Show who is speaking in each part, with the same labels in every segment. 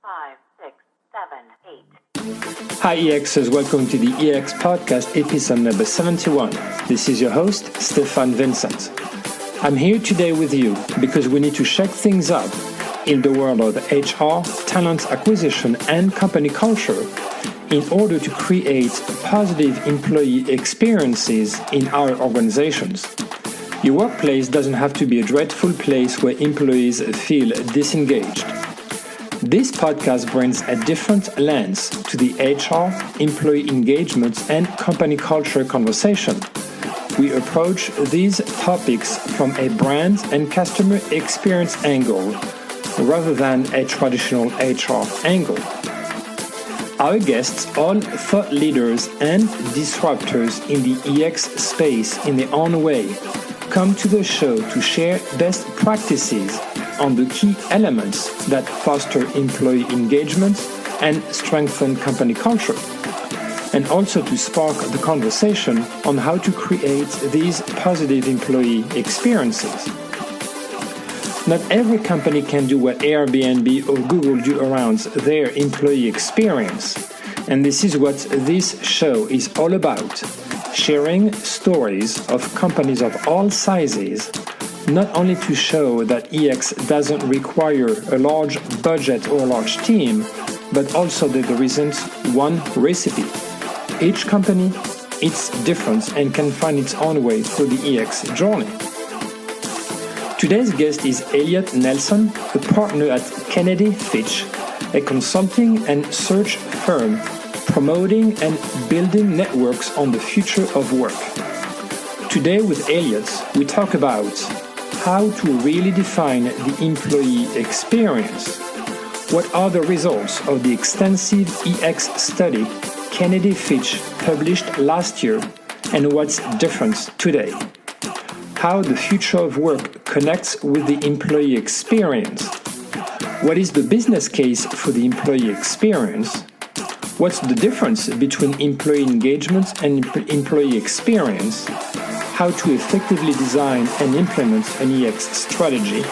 Speaker 1: 5, 6, 7, 8.
Speaker 2: Hi EXers, welcome to the EX podcast episode number 71. This is your host, Stefan Vincent. I'm here today with you because we need to shake things up in the world of HR, talent acquisition, and company culture in order to create positive employee experiences in our organizations. Your workplace doesn't have to be a dreadful place where employees feel disengaged. This podcast brings a different lens to the HR, employee engagement, and company culture conversation. We approach these topics from a brand and customer experience angle rather than a traditional HR angle. Our guests, all thought leaders and disruptors in the EX space in their own way, come to the show to share best practices on the key elements that foster employee engagement and strengthen company culture, and also to spark the conversation on how to create these positive employee experiences. Not every company can do what Airbnb or Google do around their employee experience, and this is what this show is all about. Sharing stories of companies of all sizes, not only to show that EX doesn't require a large budget or a large team, but also that there isn't one recipe. Each company is different and can find its own way through the EX journey. Today's guest is Elliott Nelson, a partner at KennedyFitch, a consulting and search firm promoting and building networks on the future of work. Today with Elliotts, we talk about how to really define the employee experience. What are the results of the extensive EX study KennedyFitch published last year and what's different today? How the future of work connects with the employee experience. What is the business case for the employee experience? What's the difference between employee engagement and employee experience? How to effectively design and implement an EX strategy?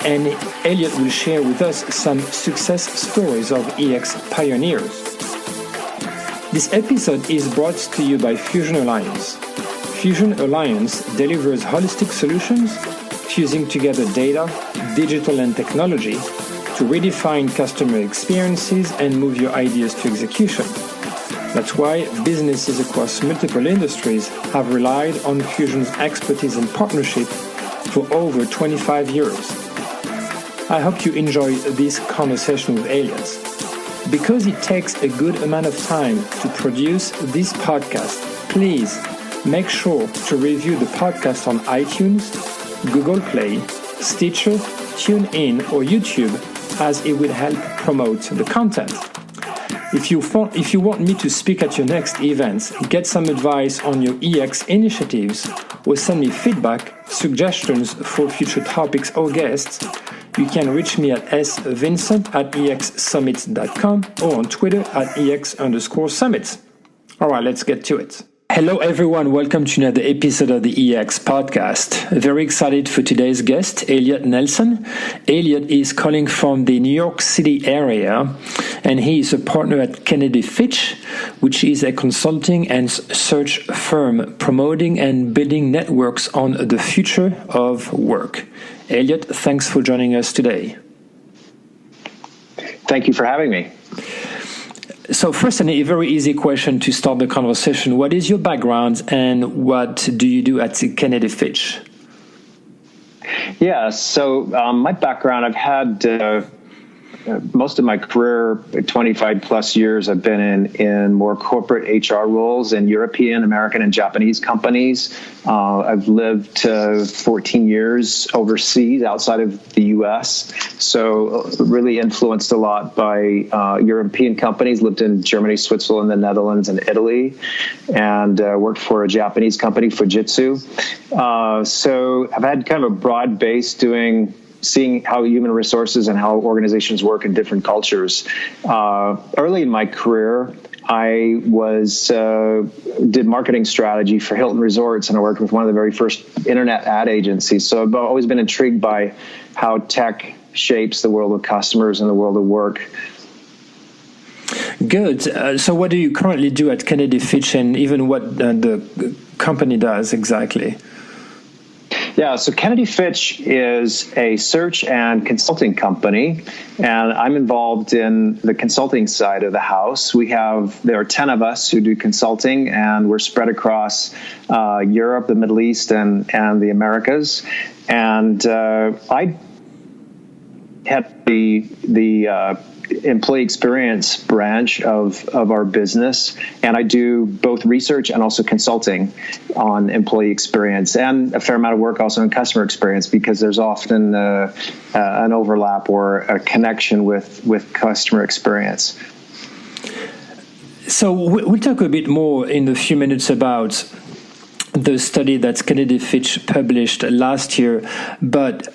Speaker 2: And Elliott will share with us some success stories of EX pioneers. This episode is brought to you by Fusion Alliance. Fusion Alliance delivers holistic solutions, fusing together data, digital, and technology to redefine customer experiences and move your ideas to execution. That's why businesses across multiple industries have relied on Fusion's expertise and partnership for over 25 years. I hope you enjoy this conversation with Elliott. Because it takes a good amount of time to produce this podcast, please make sure to review the podcast on iTunes, Google Play, Stitcher, TuneIn, or YouTube, as it will help promote the content. If you want me to speak at your next event, get some advice on your EX initiatives, or send me feedback, suggestions for future topics or guests, you can reach me at svincent@exsummit.com or on Twitter at EX_summit. All right, let's get to it. Hello everyone, welcome to another episode of the EX podcast. Very excited for today's guest, Elliott Nelson. Elliott is calling from the New York City area, and he is a partner at KennedyFitch, which is a consulting and search firm promoting and building networks on the future of work. Elliott, thanks for joining us today.
Speaker 3: Thank you for having me.
Speaker 2: So first, a very easy question to start the conversation. What is your background and what do you do at KennedyFitch?
Speaker 3: Yeah, so my background, I've had most of my career, 25 plus years, I've been in more corporate HR roles in European, American, and Japanese companies. I've lived 14 years overseas outside of the U.S., so really influenced a lot by European companies, lived in Germany, Switzerland, the Netherlands, and Italy, and worked for a Japanese company, Fujitsu. So I've had kind of a broad base seeing how human resources and how organizations work in different cultures. Early in my career, I did marketing strategy for Hilton Resorts, and I worked with one of the very first internet ad agencies. So I've always been intrigued by how tech shapes the world of customers and the world of work.
Speaker 2: Good. So what do you currently do at KennedyFitch, and even what the company does exactly?
Speaker 3: Yeah, so KennedyFitch is a search and consulting company, and I'm involved in the consulting side of the house. There are 10 of us who do consulting, and we're spread across Europe, the Middle East, and the Americas. And I had the employee experience branch of our business, and I do both research and also consulting on employee experience, and a fair amount of work also on customer experience, because there's often an overlap or a connection with customer experience.
Speaker 2: So we'll talk a bit more in a few minutes about the study that KennedyFitch published last year, but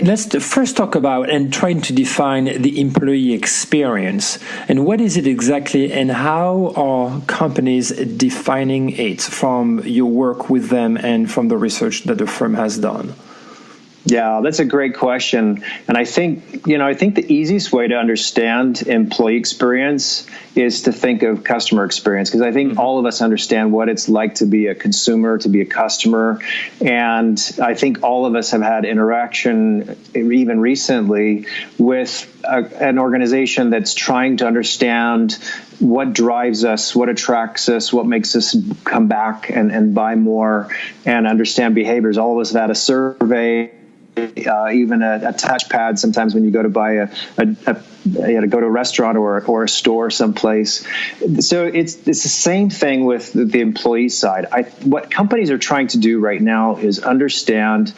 Speaker 2: let's first talk about and trying to define the employee experience. And what is it exactly, and how are companies defining it from your work with them and from the research that the firm has done?
Speaker 3: Yeah, that's a great question. And I think the easiest way to understand employee experience is to think of customer experience, because I think all of us understand what it's like to be a consumer, to be a customer. And I think all of us have had interaction, even recently, with an organization that's trying to understand what drives us, what attracts us, what makes us come back and buy more and understand behaviors. All of us have had a survey, even a touchpad sometimes when you go to buy go to a restaurant or a store someplace. So it's the same thing with the employee side. What companies are trying to do right now is understand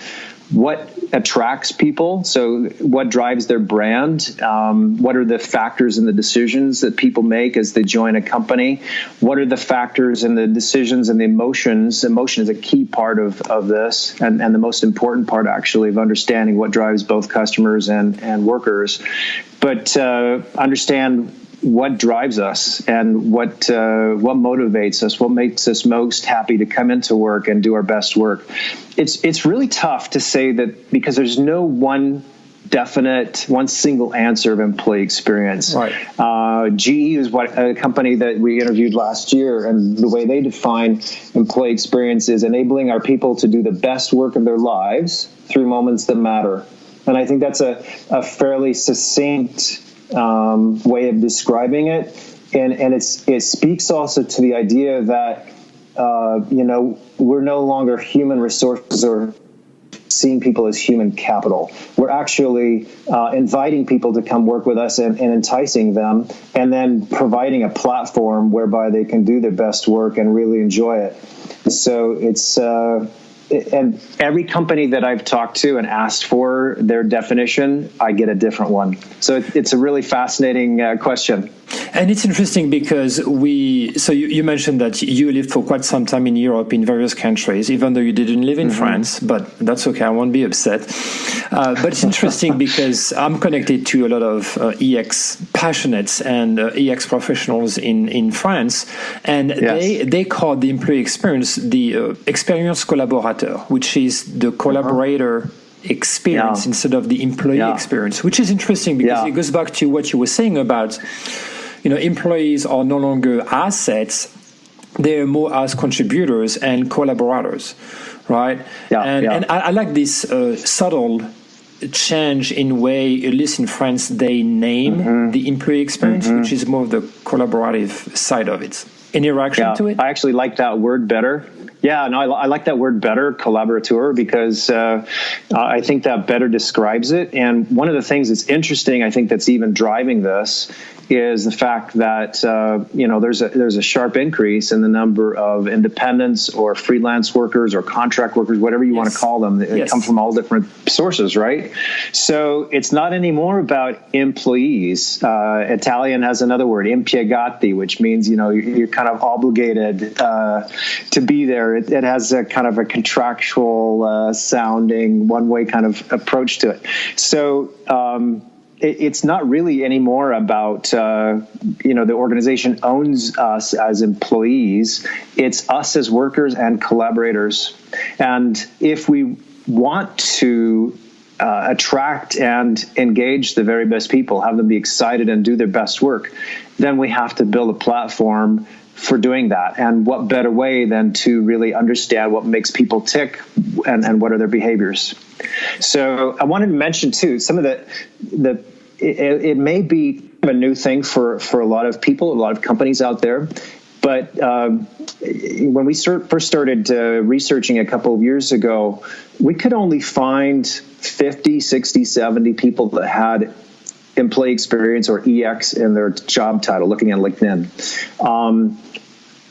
Speaker 3: what attracts people, so what drives their brand, what are the factors and the decisions that people make as they join a company, what are the factors and the decisions and the emotions. Emotion is a key part of this, and the most important part, actually, of understanding what drives both customers and workers. But understand what drives us and what motivates us, what makes us most happy to come into work and do our best work. It's really tough to say that, because there's no one single answer of employee experience.
Speaker 2: Right.
Speaker 3: GE is a company that we interviewed last year, and the way they define employee experience is enabling our people to do the best work of their lives through moments that matter. And I think that's a fairly succinct way of describing it, and it speaks also to the idea that we're no longer human resources or seeing people as human capital. We're actually inviting people to come work with us and enticing them, and then providing a platform whereby they can do their best work and really enjoy it. So it's and every company that I've talked to and asked for their definition, I get a different one. So it's a really fascinating question.
Speaker 2: And it's interesting because you mentioned that you lived for quite some time in Europe in various countries, even though you didn't live in France, but that's okay, I won't be upset. But it's interesting because I'm connected to a lot of EX passionates and EX professionals in France, and
Speaker 3: yes,
Speaker 2: they call the employee experience the experience collaborateur, which is the collaborator experience instead of the employee experience, which is interesting because it goes back to what you were saying about, employees are no longer assets, they're more as contributors and collaborators, right? And I like this subtle change in way, at least in France, they name the employee experience, which is more of the collaborative side of it. Any reaction to it?
Speaker 3: I actually like that word better. Yeah, no, I like that word better, collaborateur, because I think that better describes it. And one of the things that's interesting, I think, that's even driving this is the fact that there's a sharp increase in the number of independents or freelance workers or contract workers, whatever you want to call them. They come from all different sources, right? So it's not anymore about employees. Italian has another word, impiegati, which means you're kind of obligated to be there. It has a kind of a contractual sounding one-way kind of approach to it. So it's not really anymore about, the organization owns us as employees. It's us as workers and collaborators. And if we want to attract and engage the very best people, have them be excited and do their best work, then we have to build a platform for doing that. And what better way than to really understand what makes people tick and what are their behaviors. So I wanted to mention too, some of it may be a new thing for a lot of people, a lot of companies out there. But when we first started researching a couple of years ago, we could only find 50, 60, 70 people that had employee experience or EX in their job title, looking at LinkedIn.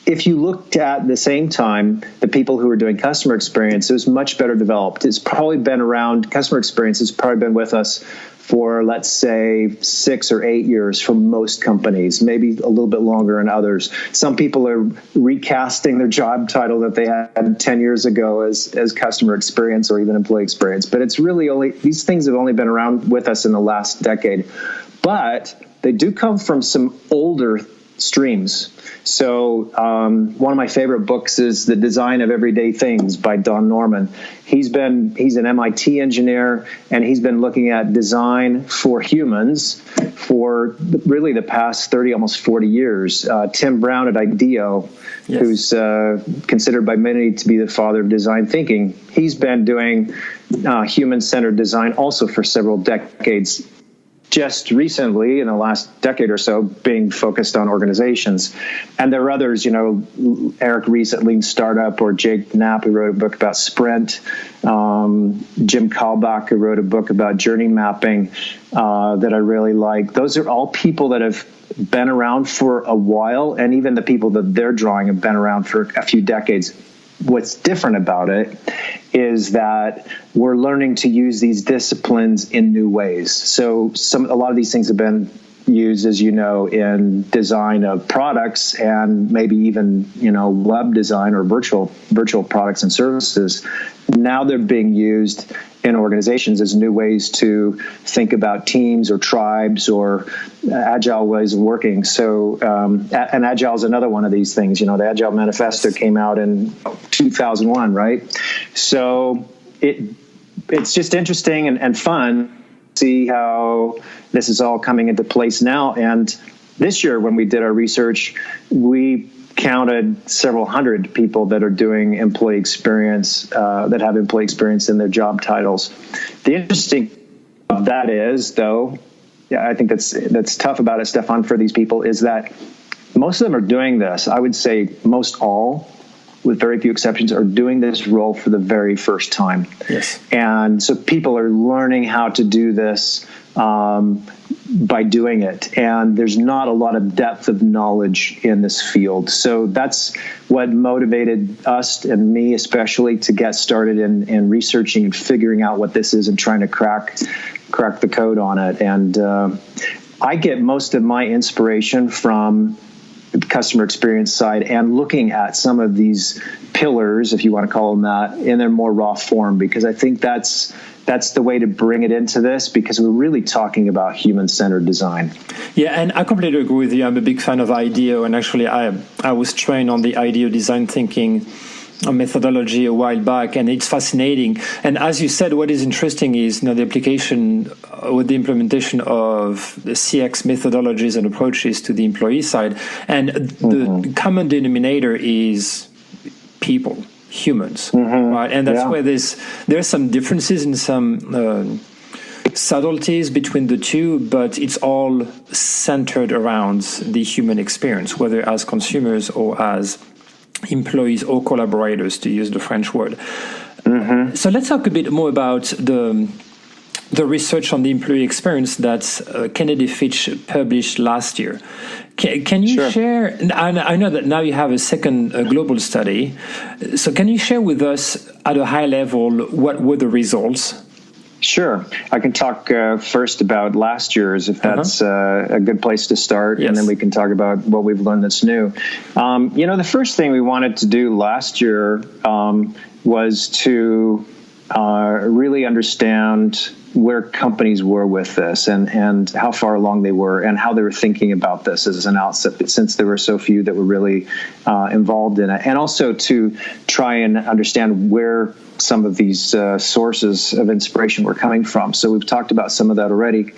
Speaker 3: If you looked at the same time, the people who were doing customer experience, it was much better developed. It's probably been around, customer experience has probably been with us for, let's say, 6 or 8 years for most companies, maybe a little bit longer in others. Some people are recasting their job title that they had 10 years ago as customer experience or even employee experience. But it's really these things have only been around with us in the last decade. But they do come from some older streams. So one of my favorite books is The Design of Everyday Things by Don Norman. He's an MIT engineer, and he's been looking at design for humans for really the past 30, almost 40 years. Tim Brown at IDEO, yes, who's considered by many to be the father of design thinking, he's been doing human-centered design also for several decades. Just recently, in the last decade or so, being focused on organizations. And there are others, Eric Ries at Lean Startup, or Jake Knapp, who wrote a book about Sprint, Jim Kalbach, who wrote a book about journey mapping that I really like. Those are all people that have been around for a while, and even the people that they're drawing have been around for a few decades. What's different about it is that we're learning to use these disciplines in new ways. So a lot of these things have been used, as you know, in design of products and maybe even, web design or virtual products and services. Now they're being used in organizations as new ways to think about teams or tribes or agile ways of working. So, and agile is another one of these things. The Agile Manifesto came out in 2001, right? So it's just interesting and fun to see how this is all coming into place now. And this year, when we did our research, we counted several hundred people that are doing employee experience, that have employee experience in their job titles. The interesting of that is, though, I think that's tough about it, Stefan, for these people, is that most of them are doing this. I would say most all, with very few exceptions, are doing this role for the very first time. Yes. And so people are learning how to do this by doing it. And there's not a lot of depth of knowledge in this field. So that's what motivated us, and me especially, to get started in researching and figuring out what this is and trying to crack the code on it. And I get most of my inspiration from the customer experience side and looking at some of these pillars, if you want to call them that, in their more raw form, because I think that's the way to bring it into this, because we're really talking about human-centered design. Yeah, and I completely agree with you. I'm a big fan of IDEO, and actually I was trained on the IDEO design thinking methodology a while back, and it's fascinating. And as you said, what is interesting is the application or the implementation of the CX methodologies and approaches to the employee side. And the common denominator is people, humans, right? And that's where there's some differences and some subtleties between the two, but it's all centered around the human experience, whether as consumers or as employees or collaborators, to use the French word. So let's talk a bit more about the research on the employee experience that KennedyFitch published last year. Can you share? I know that now you have a second global study. So can you share with us at a high level what were the results? Sure. I can talk first about last year's, if that's a good place to start, and then we can talk about what we've learned that's new. The first thing we wanted to do last year was to really understand where companies were with this and how far along they were and how they were thinking about this as an outset, since there were so few that were really involved in it. And also to try and understand where some of these sources of inspiration were coming from. So we've talked about some of that already.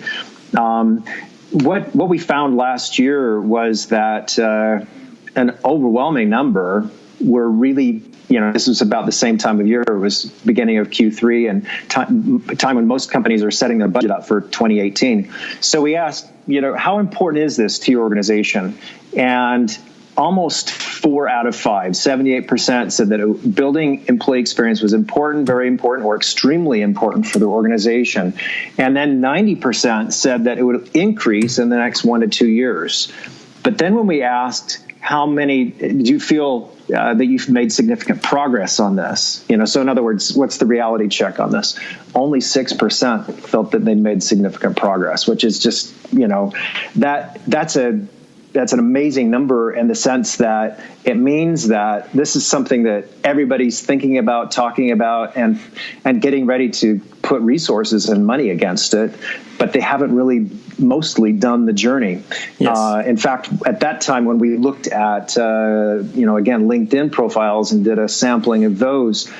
Speaker 3: What we found last year was that an overwhelming number were really, this was about the same time of year. It was beginning of Q3 and time when most companies are setting their budget up for 2018. So we asked, how important is this to your organization? And almost 4 out of 5, 78% said that building employee experience was important, very important, or extremely important for their organization. And then 90% said that it would increase in the next 1 to 2 years. But then when we asked, how many did you feel that you've made significant progress on this? So in other words, what's the reality check on this? Only 6% felt that they made significant progress, which is just, that's an amazing number in the sense that it means that this is something that everybody's thinking about, talking about, and getting ready to put resources and money against it, but they haven't really mostly done the journey.
Speaker 2: Yes.
Speaker 3: In fact, at that time when we looked at, again, LinkedIn profiles and did a sampling of those,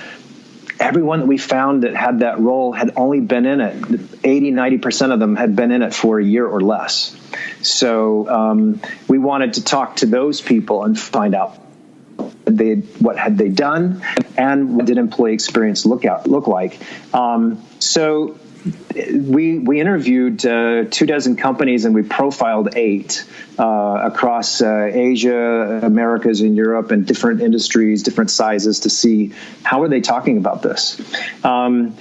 Speaker 3: everyone that we found that had that role had only been in it. 80-90% of them had been in it for a year or less. So we wanted to talk to those people and find out what had they done and what did employee experience look like. So we interviewed 24 companies and we profiled 8 across Asia, Americas, and Europe, and different industries, different sizes, to see how are they talking about this.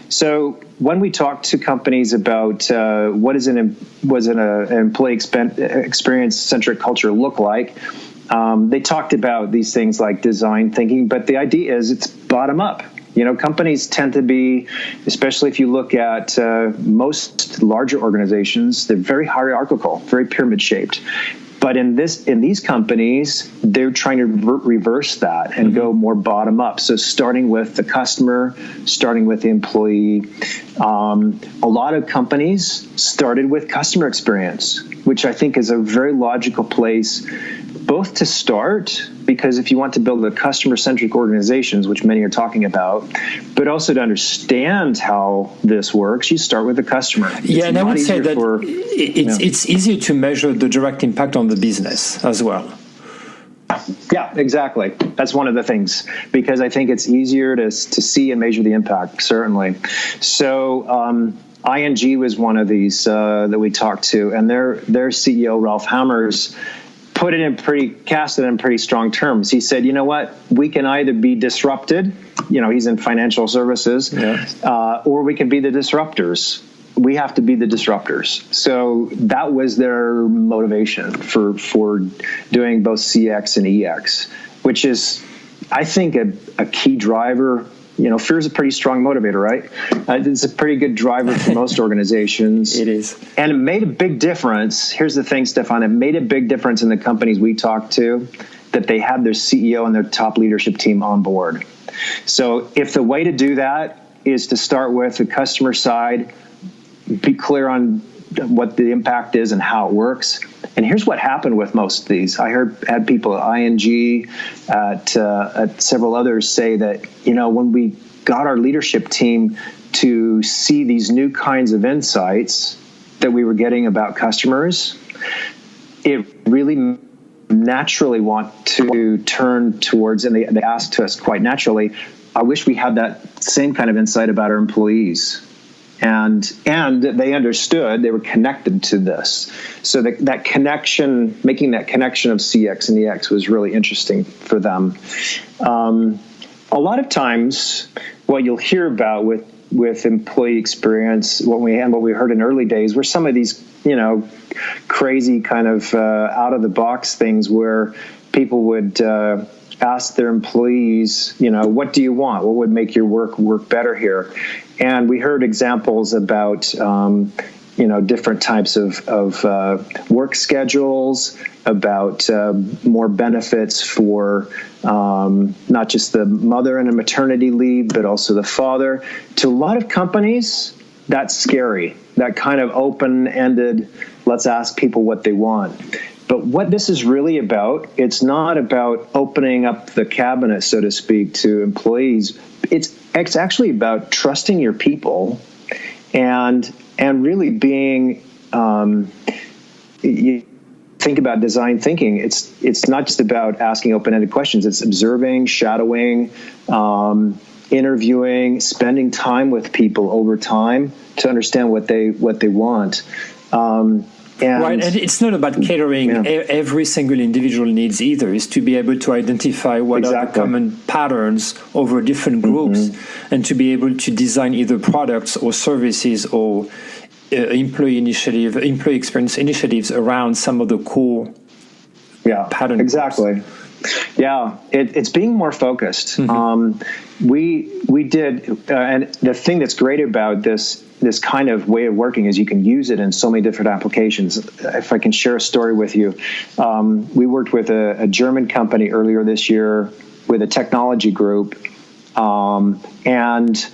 Speaker 3: So when we talked to companies about what does an employee experience-centric culture look like, they talked about these things like design thinking, but the idea is it's bottom up. Companies tend to be, especially if you look at most larger organizations, they're very hierarchical, very pyramid shaped. But in these companies, they're trying to reverse that and go more bottom up. So starting with the customer, starting with the employee. A lot of companies started with customer experience, which I think is a very logical place both to start, because if you want to build a customer-centric organizations, which many are talking about, but also to understand how this works, you start with the customer.
Speaker 2: Yeah, and I would say that it's easier to measure the direct impact on the business as well.
Speaker 3: Yeah, exactly. That's one of the things, because I think it's easier to see and measure the impact, certainly. So ING was one of these that we talked to, and their CEO, Ralph Hammers, cast it in pretty strong terms. He said, you know what, we can either be disrupted, he's in financial services, or we can be the disruptors. We have to be the disruptors. So that was their motivation for doing both CX and EX, which is, I think, a key driver. Fear is a pretty strong motivator, right? It's a pretty good driver for most organizations.
Speaker 2: It is.
Speaker 3: And it made a big difference. Here's the thing, Stefan. It made a big difference in the companies we talked to that they had their CEO and their top leadership team on board. So if the way to do that is to start with the customer side, be clear on what the impact is and how it works. And here's what happened with most of these. I had people at ING, at several others say that, when we got our leadership team to see these new kinds of insights that we were getting about customers, it really naturally want to turn towards, and they asked us quite naturally, I wish we had that same kind of insight about our employees. And they understood, they were connected to this. So that connection, making that connection of CX and EX was really interesting for them. A lot of times, what you'll hear about with employee experience, what we heard in early days, were some of these, crazy kind of out of the box things where people would ask their employees, what do you want? What would make your work better here? And we heard examples about, different types of work schedules, about more benefits for not just the mother and a maternity leave, but also the father. To a lot of companies, that's scary. That kind of open-ended, let's ask people what they want. But what this is really about, it's not about opening up the cabinet, so to speak, to employees. It's actually about trusting your people and really being, you think about design thinking. It's not just about asking open-ended questions. It's observing, shadowing, interviewing, spending time with people over time to understand what they want.
Speaker 2: Right, and it's not about catering every single individual needs either. It's to be able to identify what are the common patterns over different groups, and to be able to design either products or services or employee experience initiatives around some of the core pattern
Speaker 3: exactly groups. Yeah, it's being more focused. We did, and the thing that's great about this kind of way of working is you can use it in so many different applications. If I can share a story with you, we worked with a German company earlier this year with a technology group, and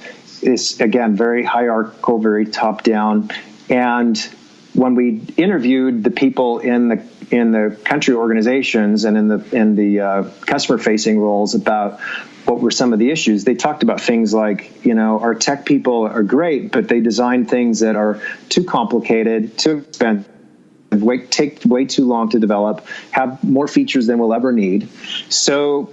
Speaker 3: it's, again, very hierarchical, very top down. And when we interviewed the people in the country organizations and in the customer facing roles about what were some of the issues, they talked about things like, our tech people are great, but they design things that are too complicated, too expensive, take way too long to develop, have more features than we'll ever need. So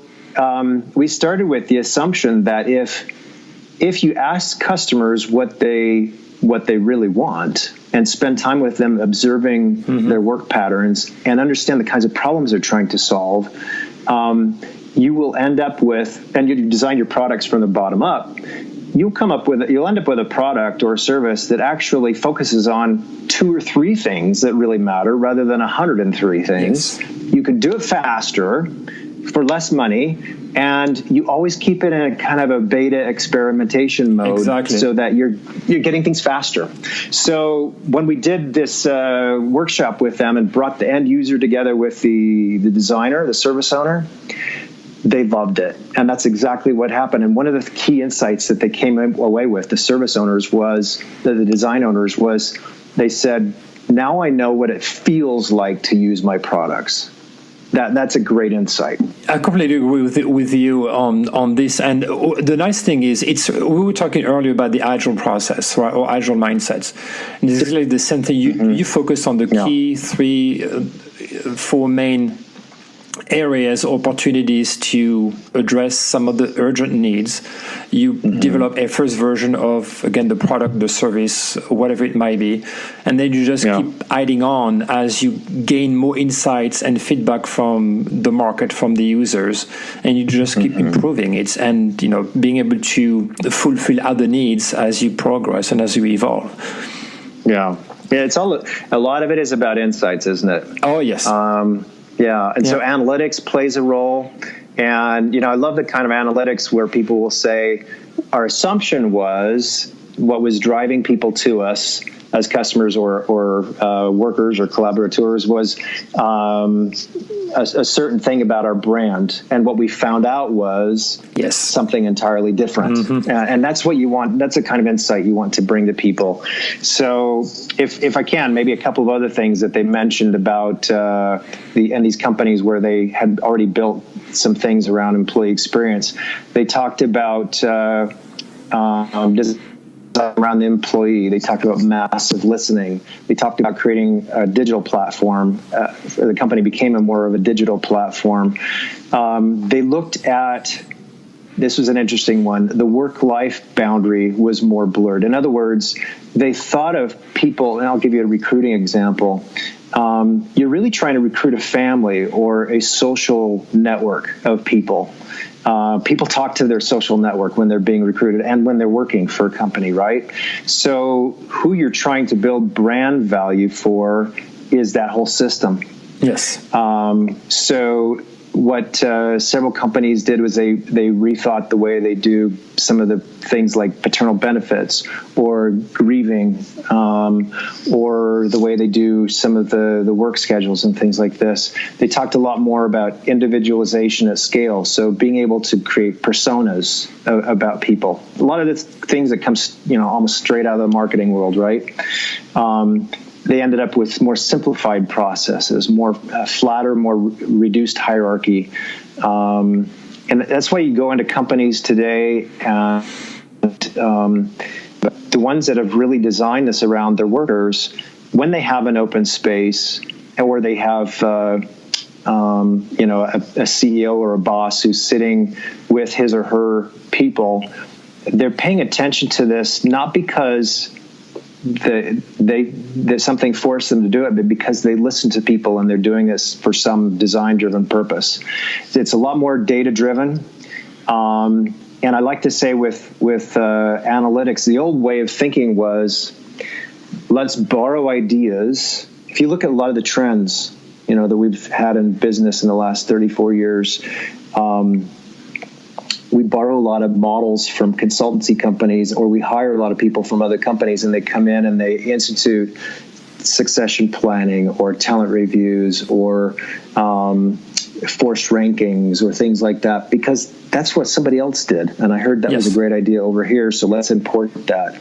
Speaker 3: we started with the assumption that if you ask customers what they really want and spend time with them observing their work patterns and understand the kinds of problems they're trying to solve, you will end up with, and you design your products from the bottom up, you'll end up with a product or a service that actually focuses on 2 or 3 things that really matter rather than 103 things. Yes. You can do it faster for less money, and you always keep it in a kind of a beta experimentation mode so that you're getting things faster. So when we did this workshop with them and brought the end user together with the designer, the service owner, they loved it. And that's exactly what happened. And one of the key insights that they came away with, the service owners the design owners was, they said, now I know what it feels like to use my products. That's a great insight. I completely agree
Speaker 2: with you on this. And the nice thing is, we were talking earlier about the agile process, right, or agile mindsets. And it's exactly the same thing. You focus on the key 4 main areas, opportunities to address some of the urgent needs. You develop a first version of, again, the product, the service, whatever it might be, and then you just keep adding on as you gain more insights and feedback from the market, from the users, and you just keep improving it and being able to fulfill other needs as you progress and as you evolve.
Speaker 3: Yeah, it's a lot of it is about insights, isn't it?
Speaker 2: Oh yes.
Speaker 3: So analytics plays a role. And, I love the kind of analytics where people will say, our assumption was what was driving people to us as customers or workers or collaborators was a certain thing about our brand. And what we found out was something entirely different. And that's what you want. That's the kind of insight you want to bring to people. So if I can, maybe a couple of other things that they mentioned about these companies where they had already built some things around employee experience. They talked about around the employee. They talked about massive listening. They talked about creating a digital platform. The company became more of a digital platform. They looked at, this was an interesting one, the work-life boundary was more blurred. In other words, they thought of people, and I'll give you a recruiting example. You're really trying to recruit a family or a social network of people. People talk to their social network when they're being recruited and when they're working for a company, right? So who you're trying to build brand value for is that whole system.
Speaker 2: Yes.
Speaker 3: So what several companies did was they rethought the way they do some of the things like paternal benefits or grieving, or the way they do some of the work schedules and things like this. They talked a lot more about individualization at scale, so being able to create personas about people. A lot of the things that comes, almost straight out of the marketing world, right? They ended up with more simplified processes, more flatter, more reduced hierarchy. And that's why you go into companies today, and the ones that have really designed this around their workers, when they have an open space or they have a CEO or a boss who's sitting with his or her people, they're paying attention to this not because that something forced them to do it, but because they listen to people and they're doing this for some design-driven purpose. It's a lot more data-driven. And I like to say with analytics, the old way of thinking was, let's borrow ideas. If you look at a lot of the trends, that we've had in business in the last 34 years, we borrow a lot of models from consultancy companies, or we hire a lot of people from other companies, and they come in and they institute succession planning or talent reviews or forced rankings or things like that, because that's what somebody else did. And I heard that was a great idea over here, so let's import that.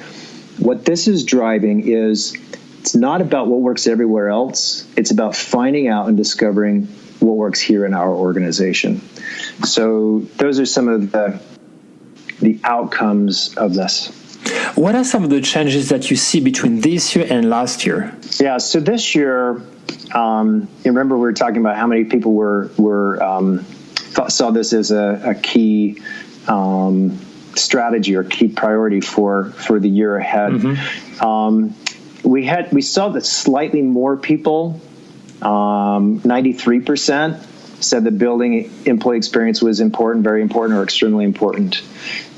Speaker 3: What this is driving is, it's not about what works everywhere else. It's about finding out and discovering what works here in our organization. So those are some of the outcomes of this.
Speaker 2: What are some of the changes that you see between this year and last year? Yeah,
Speaker 3: so this year, you remember we were talking about how many people saw this as a key strategy or key priority for the year ahead. We saw that slightly more people, 93%, said that building employee experience was important, very important, or extremely important.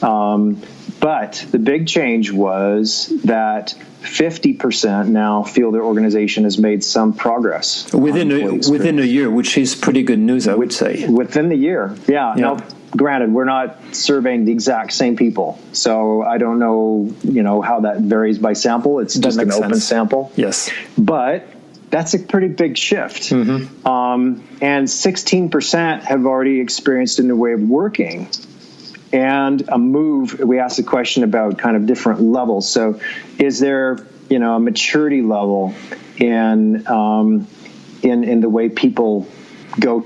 Speaker 3: But the big change was that 50% now feel their organization has made some progress
Speaker 2: within a year, which is pretty good news, I would say.
Speaker 3: Within the year, yeah. Now, granted, we're not surveying the exact same people, so I don't know, how that varies by sample. It's just an open sample.
Speaker 2: Yes,
Speaker 3: but that's a pretty big shift. And 16% have already experienced a new way of working. And a move, we asked the question about kind of different levels. So is there, a maturity level in the way people go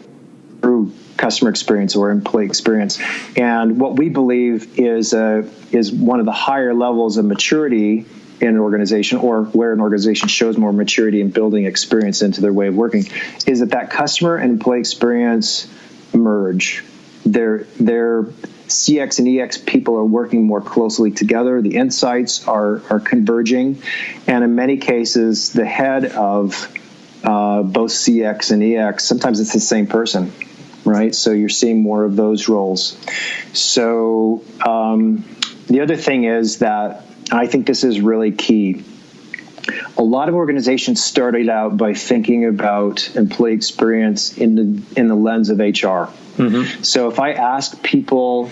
Speaker 3: through customer experience or employee experience? And what we believe is one of the higher levels of maturity in an organization, or where an organization shows more maturity in building experience into their way of working, is that customer and employee experience merge. Their CX and EX people are working more closely together. The insights are converging. And in many cases, the head of both CX and EX, sometimes it's the same person, right? So you're seeing more of those roles. So the other thing is that, I think this is really key, a lot of organizations started out by thinking about employee experience in the lens of HR. So if I ask people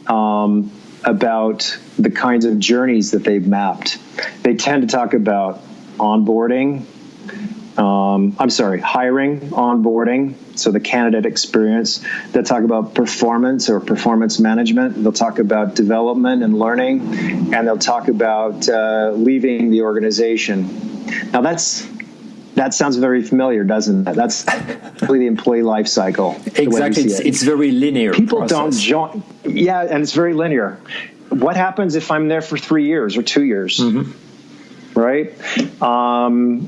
Speaker 3: about the kinds of journeys that they've mapped, they tend to talk about onboarding, hiring, onboarding, so the candidate experience. They'll talk about performance or performance management. They'll talk about development and learning, and they'll talk about leaving the organization. Now that sounds very familiar, doesn't it? That's really the employee life cycle.
Speaker 2: Exactly. It's very linear.
Speaker 3: People don't join. Yeah, and it's very linear. What happens if I'm there for 3 years or 2 years? Right? And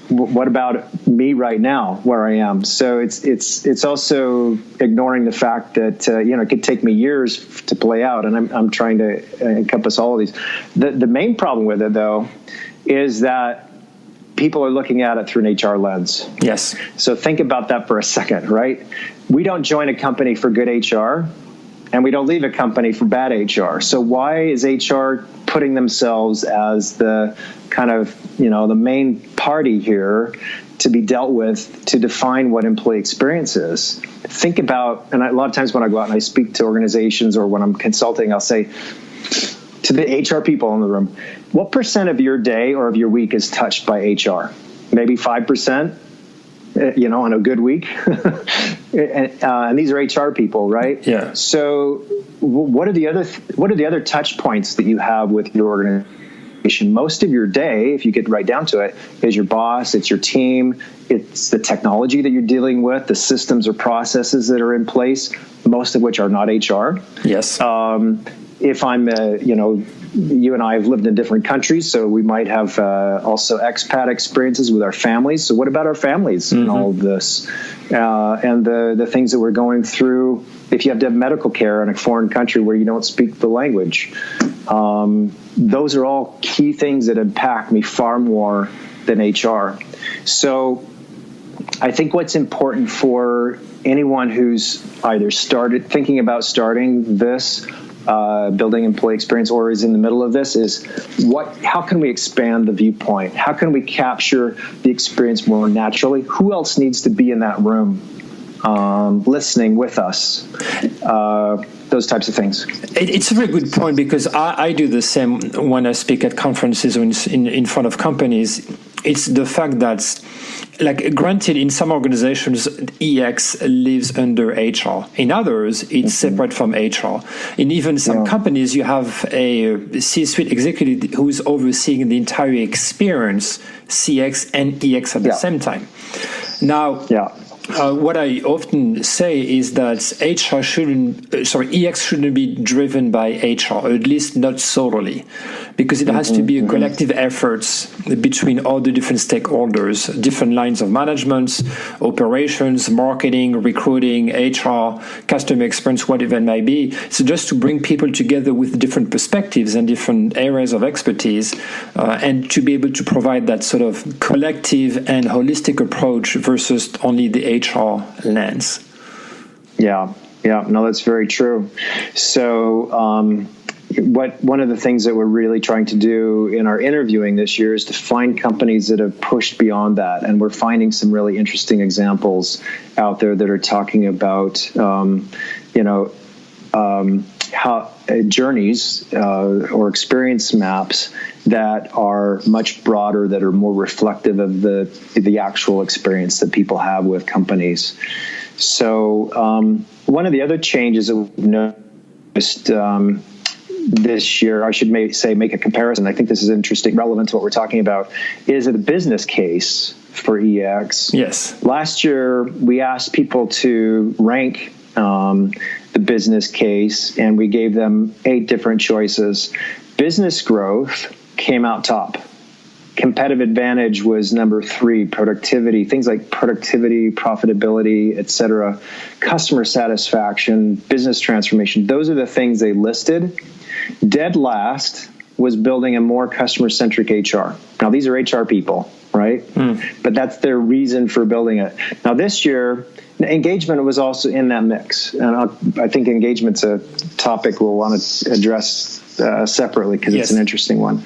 Speaker 3: what about me right now, where I am? So it's also ignoring the fact that it could take me years to play out, and I'm trying to encompass all of these. The main problem with it, though, is that people are looking at it through an HR lens.
Speaker 2: Yes.
Speaker 3: So think about that for a second, right? We don't join a company for good HR, and we don't leave a company for bad HR. So why is HR putting themselves as the kind of, the main party here to be dealt with to define what employee experience is. Think about, and a lot of times when I go out and I speak to organizations or when I'm consulting, I'll say to the HR people in the room, what percent of your day or of your week is touched by HR? Maybe 5%, on a good week. and these are HR people, right?
Speaker 2: Yeah.
Speaker 3: So what are the other touch points that you have with your organization? Most of your day, if you get right down to it, is your boss, it's your team, it's the technology that you're dealing with, the systems or processes that are in place, most of which are not HR.
Speaker 2: Yes.
Speaker 3: If I'm, you and I have lived in different countries, so we might have also expat experiences with our families. So what about our families in all of this? And the things that we're going through, if you have to have medical care in a foreign country where you don't speak the language. Those are all key things that impact me far more than HR. So I think what's important for anyone who's either thinking about starting this, building employee experience, or is in the middle of this is how can we expand the viewpoint? How can we capture the experience more naturally? Who else needs to be in that room listening with us? Those types of things.
Speaker 2: It's a very good point, because I do the same when I speak at conferences or in front of companies. It's the fact that, granted, in some organizations, EX lives under HR. In others, it's separate from HR. In even some companies, you have a C-suite executive who's overseeing the entire experience, CX and EX at the same time. Now, what I often say is that EX shouldn't be driven by HR, or at least not solely, because it has to be a collective effort between all the different stakeholders, different lines of management, operations, marketing, recruiting, HR, customer experience, whatever it may be. So just to bring people together with different perspectives and different areas of expertise, and to be able to provide that sort of collective and holistic approach versus only the HR lens.
Speaker 3: No, that's very true. So one of the things that we're really trying to do in our interviewing this year is to find companies that have pushed beyond that, and we're finding some really interesting examples out there that are talking about how journeys or experience maps that are much broader, that are more reflective of the actual experience that people have with companies. So one of the other changes that we've noticed this year, I should make a comparison. I think this is interesting, relevant to what we're talking about, is a business case for EX.
Speaker 2: Yes.
Speaker 3: Last year, we asked people to rank the business case, and we gave them 8 different choices. Business growth came out top. Competitive advantage was number 3. Productivity, things like productivity, profitability, etc. Customer satisfaction, business transformation. Those are the things they listed. Dead last was building a more customer-centric HR. Now, these are HR people, right? But that's their reason for building it. Now, this year, engagement was also in that mix. And I think engagement's a topic we'll want to address separately, because it's an interesting one.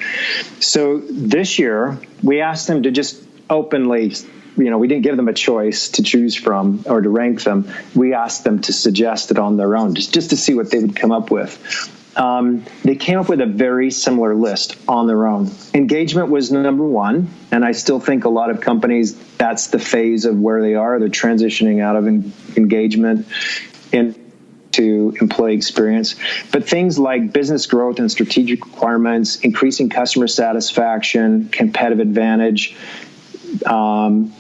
Speaker 3: So this year, we asked them to just openly, we didn't give them a choice to choose from or to rank them. We asked them to suggest it on their own, just to see what they would come up with. They came up with a very similar list on their own. Engagement was number 1, and I still think a lot of companies, that's the phase of where they are. They're transitioning out of engagement into employee experience. But things like business growth and strategic requirements, increasing customer satisfaction, competitive advantage,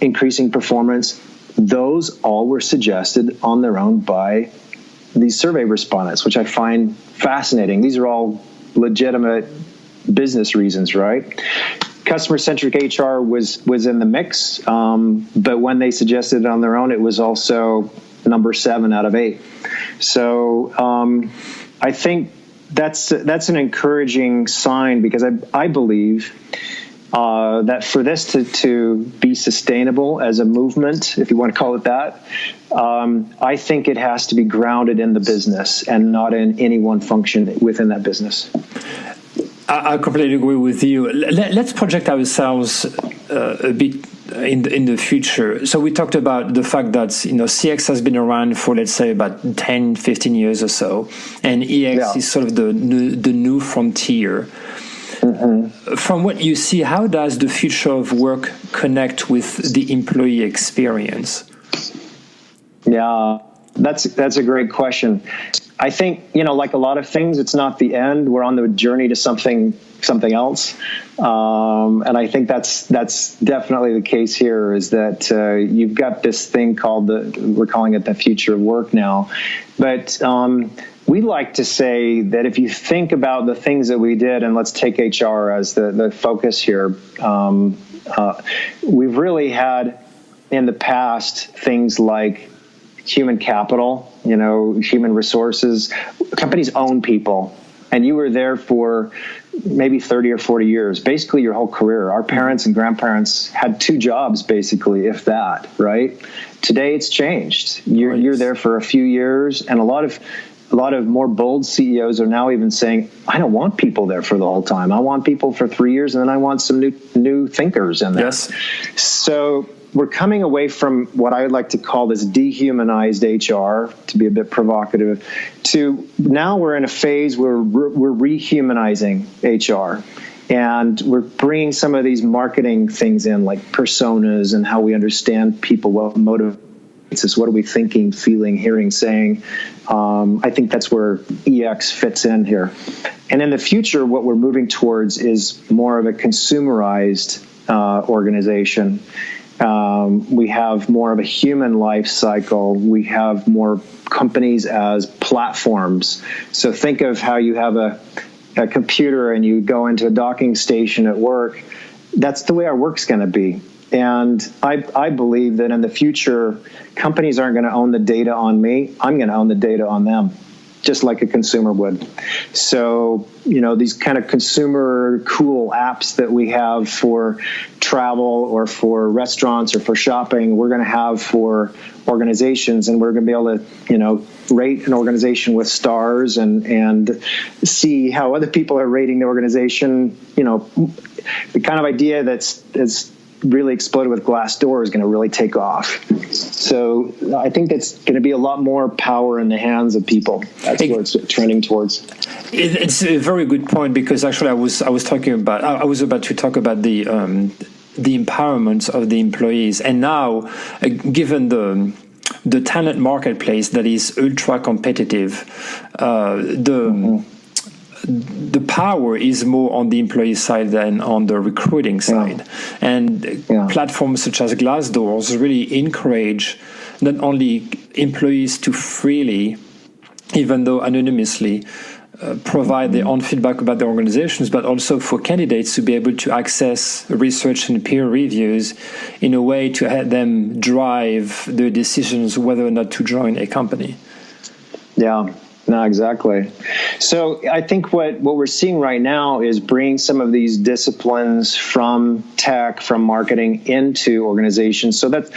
Speaker 3: increasing performance, those all were suggested on their own by these survey respondents, which I find fascinating. These are all legitimate business reasons, right? Customer-centric HR was in the mix, but when they suggested it on their own, it was also number 7 out of 8. So I think that's an encouraging sign, because I believe that for this to be sustainable as a movement, if you want to call it that, I think it has to be grounded in the business and not in any one function within that business. I
Speaker 2: completely agree with you. Let's project ourselves a bit in the future. So we talked about the fact that CX has been around for, let's say, about 10, 15 years or so, and EX is sort of the new frontier. Mm-hmm. From what you see, how does the future of work connect with the employee experience?
Speaker 3: Yeah, that's a great question. I think, like a lot of things, it's not the end. We're on the journey to something else. And I think that's definitely the case here, is that you've got this thing called we're calling it the future of work now. But we like to say that if you think about the things that we did, and let's take HR as the focus here, we've really had in the past things like human capital, human resources. Companies own people, and you were there for maybe 30 or 40 years, basically your whole career. Our parents and grandparents had 2 jobs, basically, if that, right? Today it's changed. You're there for a few years, and a lot of more bold CEOs are now even saying, I don't want people there for the whole time. I want people for 3 years, and then I want some new thinkers in there.
Speaker 2: Yes.
Speaker 3: So we're coming away from what I would like to call this dehumanized HR, to be a bit provocative, to now we're in a phase where we're rehumanizing HR. And we're bringing some of these marketing things in, like personas and how we understand people, what motivates us, what are we thinking, feeling, hearing, saying. I think that's where EX fits in here. And in the future, what we're moving towards is more of a consumerized organization. We have more of a human life cycle. We have more companies as platforms. So think of how you have a computer and you go into a docking station at work. That's the way our work's going to be. And I believe that in the future, companies aren't going to own the data on me. I'm going to own the data on them, just like a consumer would. So, these kind of consumer cool apps that we have for travel or for restaurants or for shopping, we're going to have for organizations, and we're going to be able to, rate an organization with stars and see how other people are rating the organization. The kind of idea that's really exploded with Glassdoor is going to really take off. So I think that's going to be a lot more power in the hands of people. That's where it's trending towards.
Speaker 2: It's a very good point, because actually I was about to talk about the empowerment of the employees, and now given the talent marketplace that is ultra competitive, the power is more on the employee side than on the recruiting side. And platforms such as Glassdoor really encourage not only employees to freely, even though anonymously, provide their own feedback about their organizations, but also for candidates to be able to access research and peer reviews in a way to help them drive their decisions whether or not to join a company.
Speaker 3: Yeah. No, exactly. So I think what we're seeing right now is bringing some of these disciplines from tech, from marketing into organizations. So that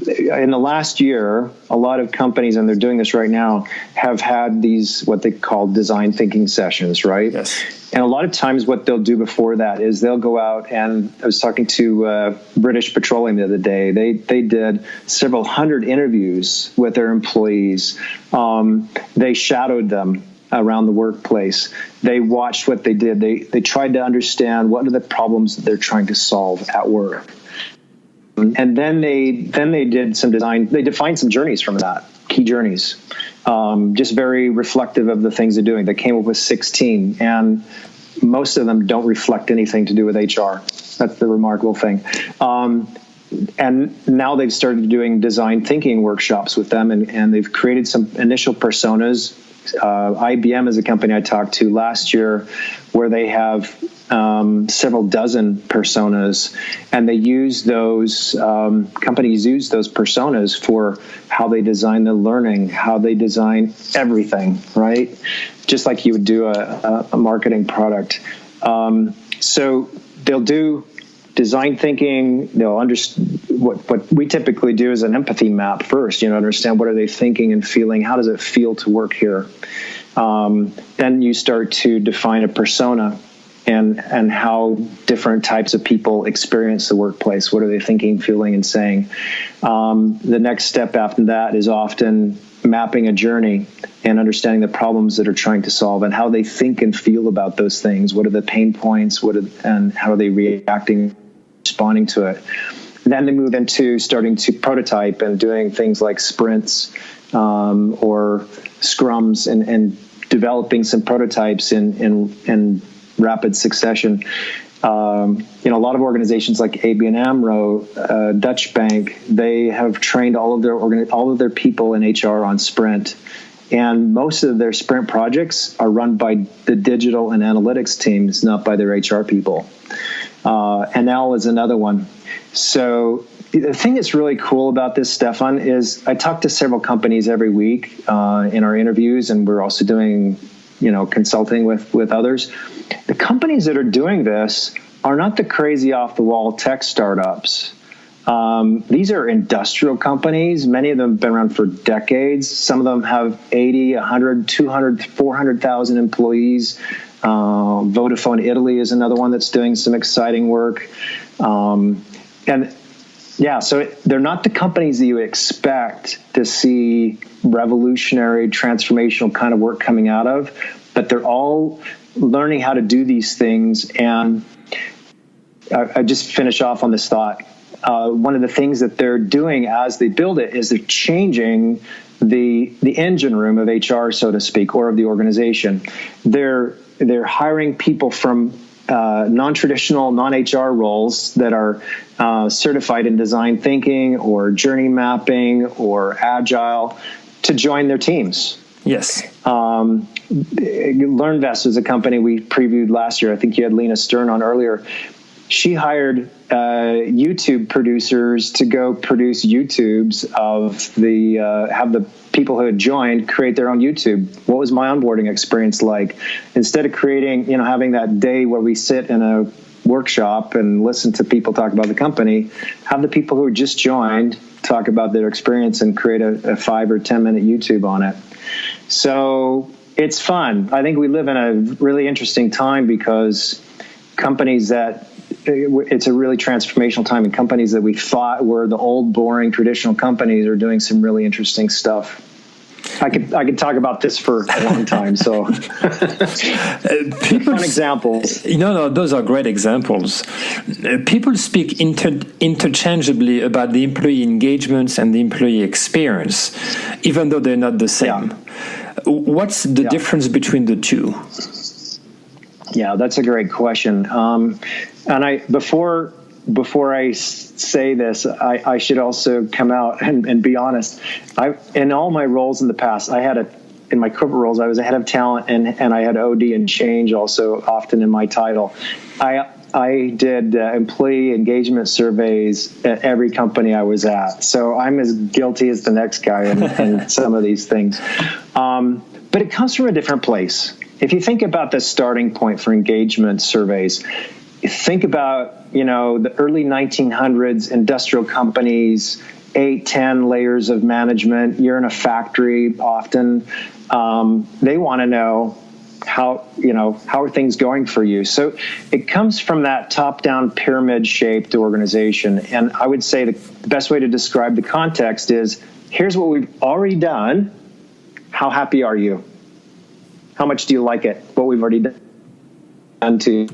Speaker 3: in the last year, a lot of companies, and they're doing this right now, have had these what they call design thinking sessions, right?
Speaker 2: Yes.
Speaker 3: And a lot of times what they'll do before that is they'll go out, and I was talking to British Petroleum the other day. They did several hundred interviews with their employees. They shadowed them around the workplace. They watched what they did. They tried to understand what are the problems that they're trying to solve at work. And then they did some design. They defined some journeys from that, key journeys, just very reflective of the things they're doing. They came up with 16, and most of them don't reflect anything to do with HR. That's the remarkable thing. And now they've started doing design thinking workshops with them, and they've created some initial personas. IBM is a company I talked to last year where they have several dozen personas, and they use those companies use those personas for how they design the learning, how they design everything, right? Just like you would do a marketing product. So they'll do design thinking. They'll understand what we typically do is an empathy map first, understand what are they thinking and feeling, how does it feel to work here. Then you start to define a persona. and how different types of people experience the workplace. What are they thinking, feeling, and saying? The next step after that is often mapping a journey and understanding the problems that are trying to solve and how they think and feel about those things. What are the pain points? And how are they reacting, responding to it? Then they move into starting to prototype and doing things like sprints or scrums and developing some prototypes in rapid succession. A lot of organizations like ABN AMRO, Dutch Bank, they have trained all of their people in HR on Sprint, and most of their Sprint projects are run by the digital and analytics teams, not by their HR people. NL is another one. So the thing that's really cool about this, Stefan, is I talk to several companies every week in our interviews, and we're also doing consulting with others. The companies that are doing this are not the crazy off-the-wall tech startups. These are industrial companies. Many of them have been around for decades. Some of them have 80, 100, 200, 400,000 employees. Vodafone Italy is another one that's doing some exciting work. So they're not the companies that you expect to see revolutionary, transformational kind of work coming out of, but they're all learning how to do these things. And I just finish off on this thought. One of the things that they're doing as they build it is they're changing the engine room of HR, so to speak, or of the organization. They're hiring people from non-traditional, non-HR roles that are certified in design thinking or journey mapping or agile to join their teams.
Speaker 2: Yes.
Speaker 3: LearnVest is a company we previewed last year. I think you had Lena Stern on earlier. She hired YouTube producers to go produce YouTubes of have the people who had joined create their own YouTube. What was my onboarding experience like? Instead of creating, having that day where we sit in a workshop and listen to people talk about the company, have the people who just joined talk about their experience and create a 5 or 10 minute YouTube on it. So it's fun. I think we live in a really interesting time because companies it's a really transformational time, and companies that we thought were the old, boring, traditional companies are doing some really interesting stuff. I could talk about this for a long time. So, fun examples.
Speaker 2: No, those are great examples. People speak interchangeably about the employee engagements and the employee experience, even though they're not the same. Yeah. What's the difference between the two?
Speaker 3: Yeah, that's a great question. And before I say this, I should also come out and be honest. In all my roles in the past, in my corporate roles, I was a head of talent and I had OD and change also often in my title. I did employee engagement surveys at every company I was at. So I'm as guilty as the next guy in some of these things. But it comes from a different place. If you think about the starting point for engagement surveys, think about, the early 1900s, industrial companies, 8-10 layers of management. You're in a factory often. They want to know how are things going for you? So it comes from that top-down pyramid-shaped organization. And I would say the best way to describe the context is, here's what we've already done. How happy are you? How much do you like it? What we've already done to.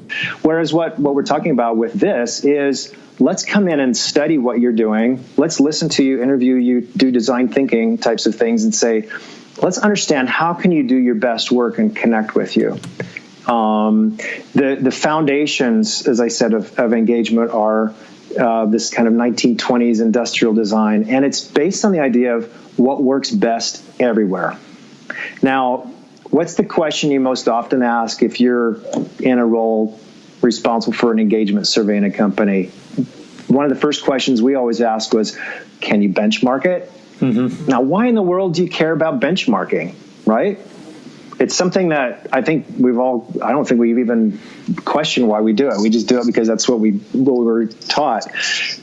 Speaker 3: Whereas what we're talking about with this is, let's come in and study what you're doing. Let's listen to you, interview you, do design thinking types of things, and say, let's understand how can you do your best work and connect with you. The foundations, as I said, of engagement are this kind of 1920s industrial design, and it's based on the idea of what works best everywhere. Now, what's the question you most often ask if you're in a role responsible for an engagement survey in a company? One of the first questions we always asked was, can you benchmark it? Mm-hmm. Now, why in the world do you care about benchmarking, right? It's something that I don't think we've even questioned why we do it. We just do it because that's what we were taught.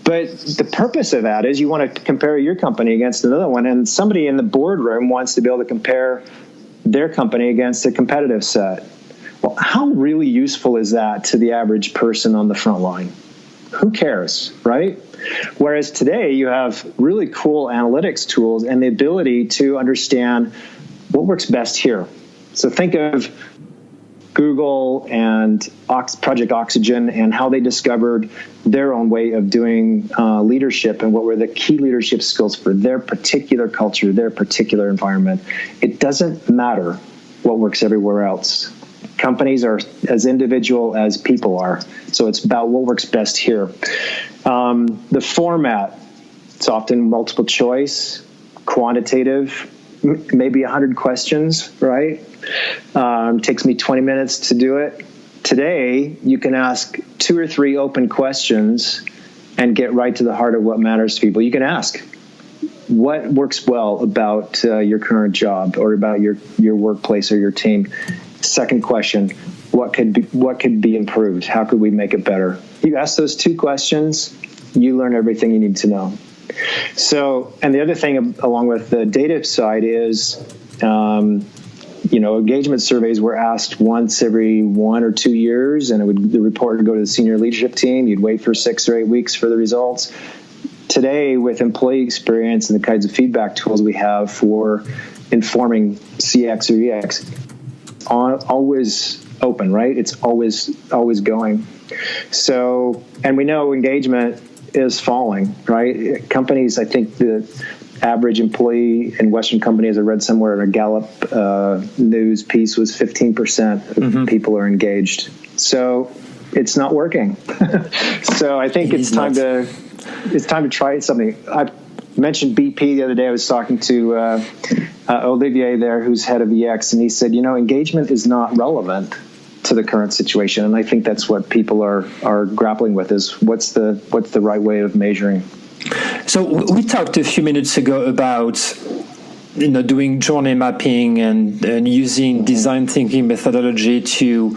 Speaker 3: But the purpose of that is you want to compare your company against another one, and somebody in the boardroom wants to be able to compare their company against a competitive set. Well, how really useful is that to the average person on the front line? Who cares, right? Whereas today you have really cool analytics tools and the ability to understand what works best here. So think of Google and Project Oxygen and how they discovered their own way of doing leadership and what were the key leadership skills for their particular culture, their particular environment. It doesn't matter what works everywhere else. Companies are as individual as people are. So it's about what works best here. The format, it's often multiple choice, quantitative, maybe 100 questions, right? Takes me 20 minutes to do it. Today, you can ask 2 or 3 open questions and get right to the heart of what matters to people. You can ask, what works well about your current job or about your workplace or your team? Second question, what could be improved? How could we make it better? You ask those 2 questions, you learn everything you need to know. So, and the other thing along with the data side is, engagement surveys were asked once every 1 or 2 years, and the report would go to the senior leadership team. You'd wait for 6 or 8 weeks for the results. Today, with employee experience and the kinds of feedback tools we have for informing CX or EX, always open, right? It's always going. So, and we know engagement is falling, right? Companies, I think the average employee in Western companies, I read somewhere in a Gallup news piece, was 15% of people are engaged. So it's not working. So I think it's time to try something. I mentioned BP the other day. I was talking to Olivier there, who's head of EX, and he said, engagement is not relevant to the current situation. And I think that's what people are grappling with, is what's the right way of measuring.
Speaker 2: So we talked a few minutes ago about doing journey mapping and using design thinking methodology to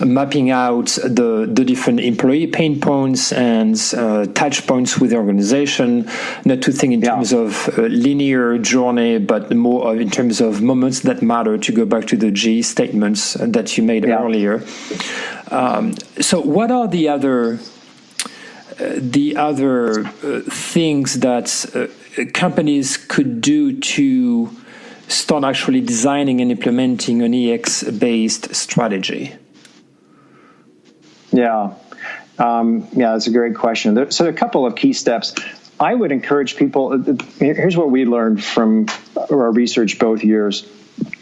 Speaker 2: mapping out the different employee pain points and touch points with the organization, not to think in terms of linear journey, but more in terms of moments that matter, to go back to the G statements that you made earlier. So what are the other things that companies could do to start actually designing and implementing an EX-based strategy? That's a great question. So a couple of key steps. I would encourage people, here's what we learned from our research both years.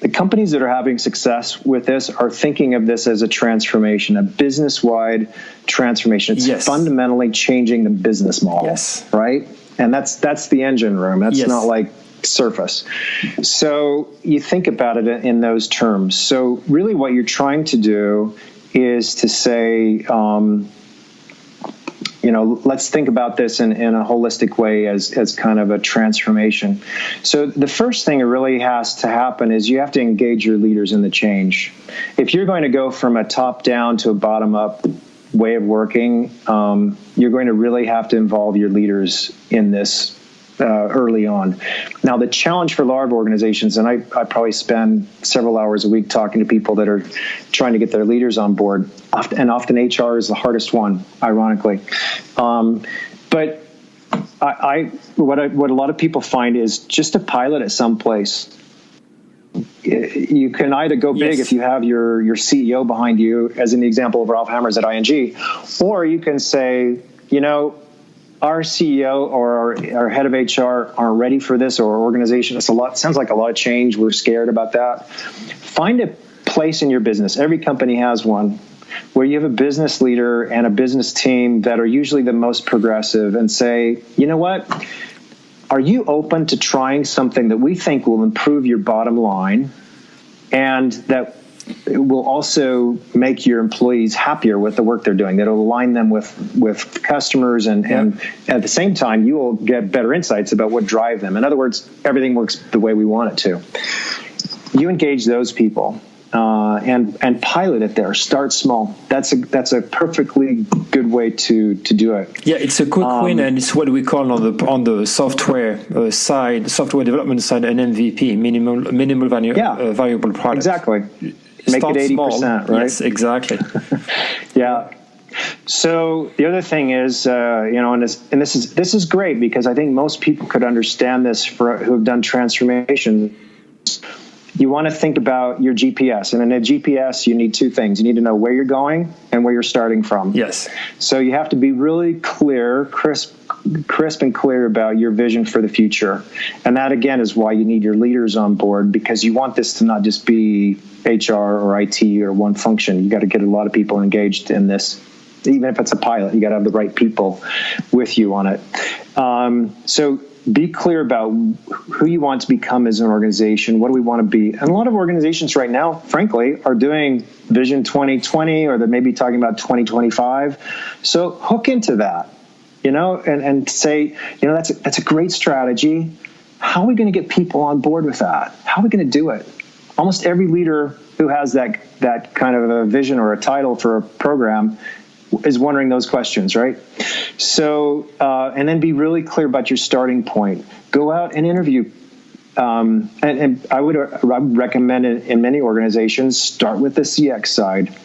Speaker 2: The companies that are having success with this are thinking of this as a transformation, a business-wide transformation. It's fundamentally changing the business model, right? And that's the engine room. That's not like surface. So you think about it in those terms. So really what you're trying to do is to say, let's think about this in a holistic way as kind of a transformation. So the first thing that really has to happen is you have to engage your leaders in the change. If you're going to go from a top-down to a bottom-up way of working, you're going to really have to involve your leaders in this early on. Now, the challenge for a lot of organizations, and I probably spend several hours a week talking to people that are trying to get their leaders on board, and often HR is the hardest one, ironically. But what a lot of people find is just to pilot at some place. You can either go big if you have your CEO behind you, as in the example of Ralph Hammers at ING, or you can say, our CEO or our head of HR aren't ready for this, or our organization. Sounds like a lot of change. We're scared about that. Find a place in your business. Every company has one where you have a business leader and a business team that are usually the most progressive, and say, you know what? Are you open to trying something that we think will improve your bottom line, and that it will also make your employees happier with the work they're doing, that will align them with customers, and at the same time, you will get better insights about what drive them. In other words, everything works the way we want it to. You engage those people and pilot it there. Start small. That's a perfectly good way to do it. Yeah, it's a quick win, and it's what we call on the software side, software development side, an MVP, minimal variable product. Exactly.
Speaker 3: Make it 80%,
Speaker 2: small.
Speaker 3: right?
Speaker 2: Yes, exactly.
Speaker 3: Yeah. So the other thing is, and this is great because I think most people could understand this who have done transformation. You want to think about your GPS, and in a GPS, you need two things. You need to know where you're going and where you're starting from.
Speaker 2: Yes.
Speaker 3: So you have to be really clear, crisp and clear about your vision for the future. And that, again, is why you need your leaders on board, because you want this to not just be HR or IT or one function. You got to get a lot of people engaged in this. Even if it's a pilot, you got to have the right people with you on it. So be clear about who you want to become as an organization. What do we want to be? And a lot of organizations right now, frankly, are doing Vision 2020, or they're maybe talking about 2025. So hook into that, and say, that's a great strategy. How are we going to get people on board with that? How are we going to do it? Almost every leader who has that kind of a vision or a title for a program is wondering those questions, right? So, and then be really clear about your starting point. Go out and interview. And I would recommend it in many organizations, start with the CX side.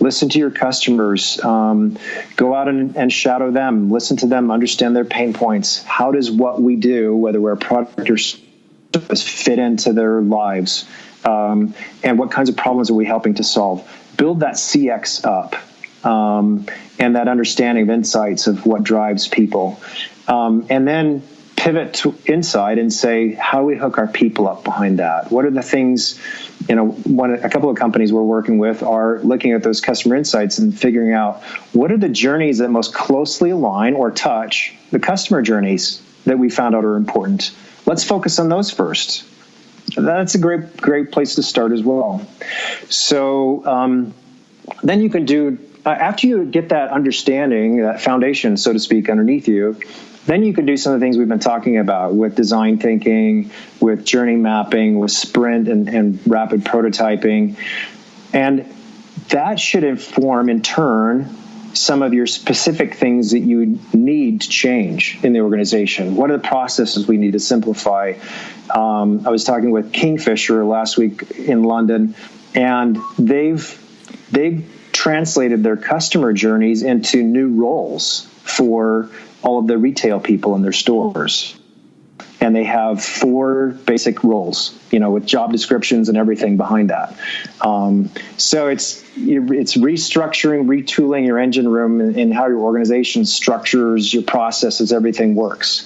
Speaker 3: Listen to your customers. Go out and shadow them. Listen to them. Understand their pain points. How does what we do, whether we're a product or service, fit into their lives? And what kinds of problems are we helping to solve? Build that CX up. And that understanding of insights of what drives people. And then pivot to inside and say, how do we hook our people up behind that? What are the things, a couple of companies we're working with are looking at those customer insights and figuring out what are the journeys that most closely align or touch the customer journeys that we found out are important. Let's focus on those first. That's a great place to start as well. So then you can do, after you get that understanding, that foundation, so to speak, underneath you, then you can do some of the things we've been talking about with design thinking, with journey mapping, with sprint and rapid prototyping. And that should inform, in turn, some of your specific things that you need to change in the organization. What are the processes we need to simplify? I was talking with Kingfisher last week in London, and they've translated their customer journeys into new roles for all of the retail people in their stores. And they have 4 basic roles, with job descriptions and everything behind that. So it's restructuring, retooling your engine room and how your organization structures, your processes, everything works.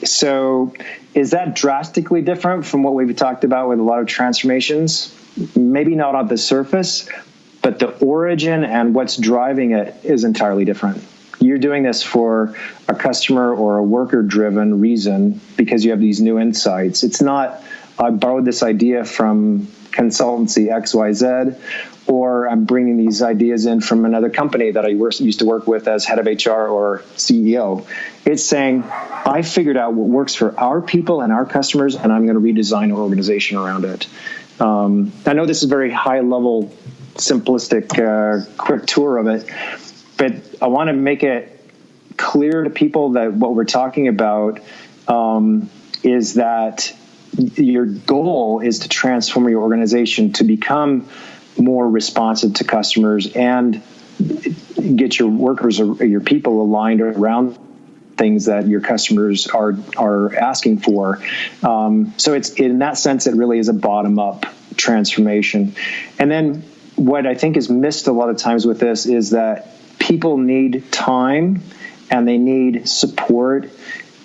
Speaker 3: So is that drastically different from what we've talked about with a lot of transformations? Maybe not on the surface, but the origin and what's driving it is entirely different. You're doing this for a customer or a worker-driven reason because you have these new insights. It's not, I borrowed this idea from consultancy XYZ, or I'm bringing these ideas in from another company that I used to work with as head of HR or CEO. It's saying, I figured out what works for our people and our customers, and I'm going to redesign our organization around it. I know this is very high-level, simplistic, quick tour of it, but I want to make it clear to people that what we're talking about is that your goal is to transform your organization to become more responsive to customers and get your workers or your people aligned around things that your customers are asking for. So it's, in that sense, it really is a bottom-up transformation. And then what I think is missed a lot of times with this is that people need time and they need support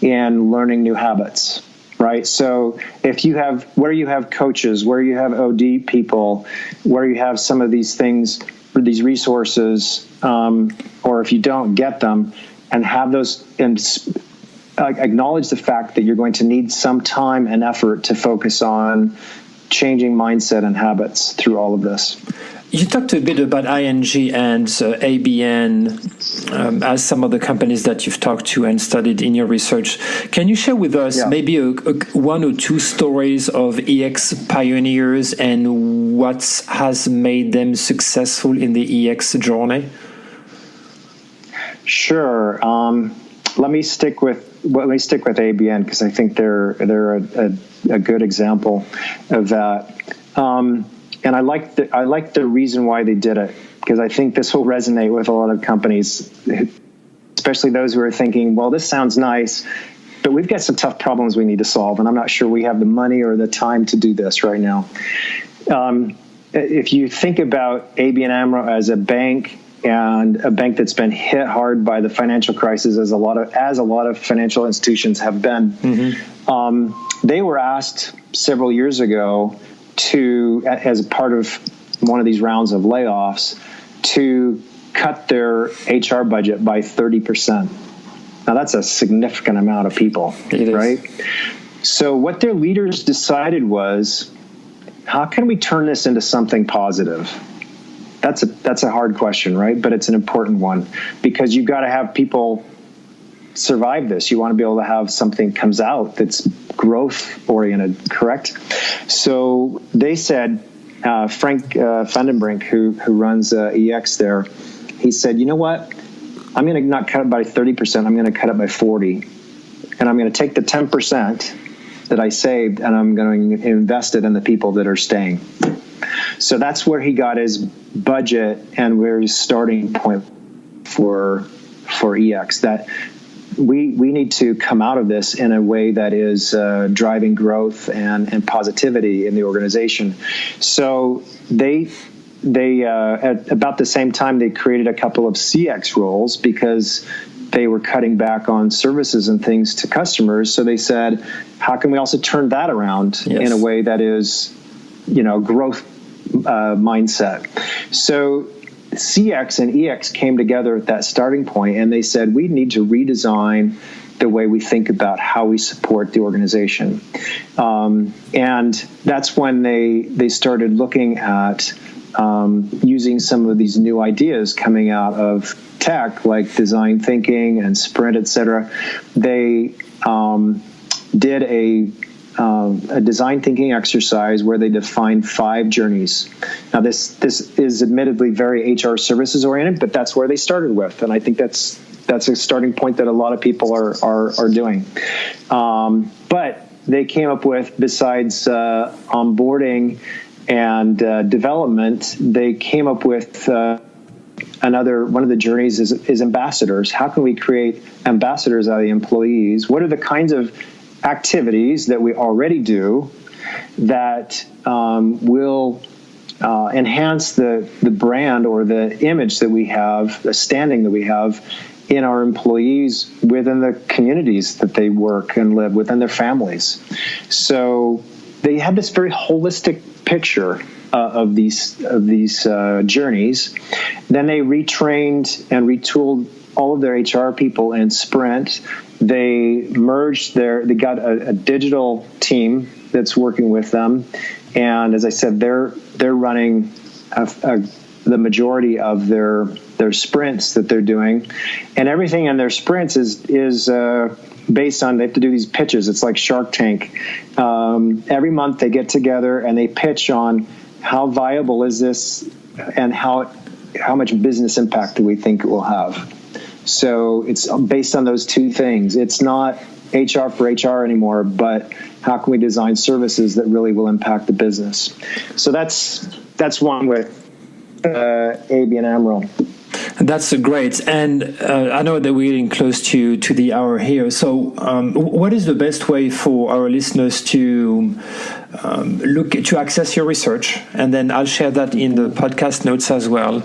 Speaker 3: in learning new habits, right? So if you have, where you have coaches, where you have OD people, where you have some of these things, or these resources, or if you don't get them, and have those, and acknowledge the fact that you're going to need some time and effort to focus on changing mindset and habits through all of this.
Speaker 2: You talked a bit about ING and ABN as some of the companies that you've talked to and studied in your research. Can you share with us maybe one or two stories of EX pioneers and what has made them successful in the EX journey? Sure.
Speaker 3: Let me stick with ABN because I think they're a good example of that. and I like the reason why they did it, because I think this will resonate with a lot of companies, especially those who are thinking, well, this sounds nice, but we've got some tough problems we need to solve, and I'm not sure we have the money or the time to do this right now. If you think about ABN AMRO as a bank, and a bank that's been hit hard by the financial crisis, as a lot of financial institutions have been, they were asked several years ago to, as a part of one of these rounds of layoffs, to cut their HR budget by 30%. Now, that's a significant amount of people, right? So what their leaders decided was, how can we turn this into something positive? That's a hard question, right? But it's an important one, because you've got to have people survive this. You want to be able to have something comes out that's growth oriented, correct? So they said, Frank Vandenbrink, who runs EX there, he said, you know what? I'm going to not cut it by 30%. I'm going to cut it by 40%. And I'm going to take the 10% that I saved, and I'm going to invest it in the people that are staying. So that's where he got his budget and where his starting point for EX. That we need to come out of this in a way that is driving growth and positivity in the organization. So they at about the same time, they created a couple of CX roles because they were cutting back on services and things to customers. So they said, how can we also turn that around in a way that is, growth mindset? So CX and EX came together at that starting point, and they said, we need to redesign the way we think about how we support the organization. And that's when they started looking at using some of these new ideas coming out of tech, like design thinking and sprint, et cetera. They did a design thinking exercise where they defined 5 journeys. Now, this is admittedly very HR services oriented, but that's where they started with, and I think that's a starting point that a lot of people are doing. But they came up with, besides onboarding and development, they came up with one of the journeys is ambassadors. How can we create ambassadors out of the employees? What are the kinds of activities that we already do that will enhance the brand or the image that we have, the standing that we have in our employees within the communities that they work and live within their families? So they had this very holistic picture of these journeys. Then they retrained and retooled all of their HR people in Sprint. They merged they got a digital team that's working with them, and as I said, they're running the majority of their sprints that they're doing, and everything in their sprints is based on, they have to do these pitches. It's like Shark Tank. Every month they get together and they pitch on how viable is this and how much business impact do we think it will have. So it's based on those two things. It's not HR for HR anymore, but how can we design services that really will impact the business? So that's one with ABN AMRO.
Speaker 2: That's great. And I know that we're getting close to the hour here. So what is the best way for our listeners to access your research? And then I'll share that in the podcast notes as well.